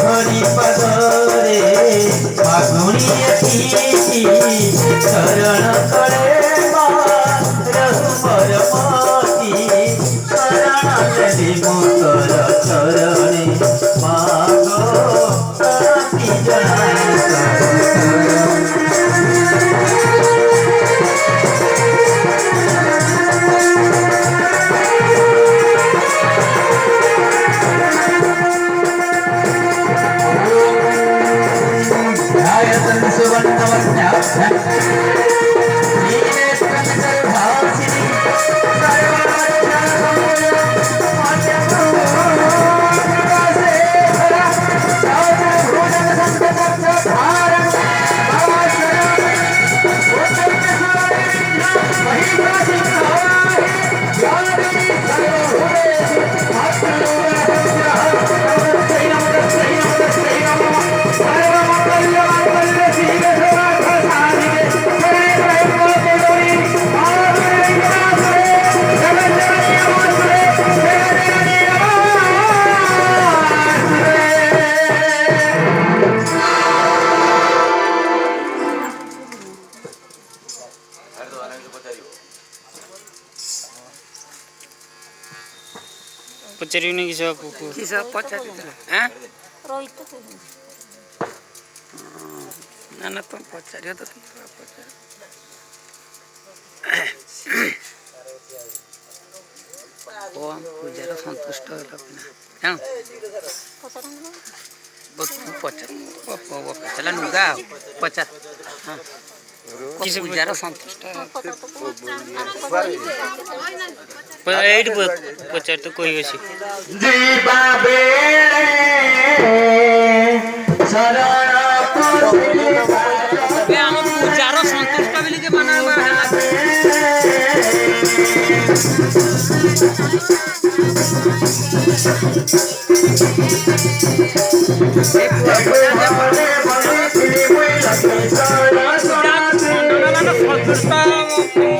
हरि पदरे मागुणी शरण करे रघुपरमती शरण देवी मुकर चरणे माग शांति पचारियो किस पचारि रोहित ना ना तुम पचारियो तो तुम पचार ओ पूजार संतुष्ट हाँ पचार नुगा पचार हाँ किस पूजार संतुष्ट पचार तो कोई अच्छी पूजार संतुष्ट बोली के मना संतुष्ट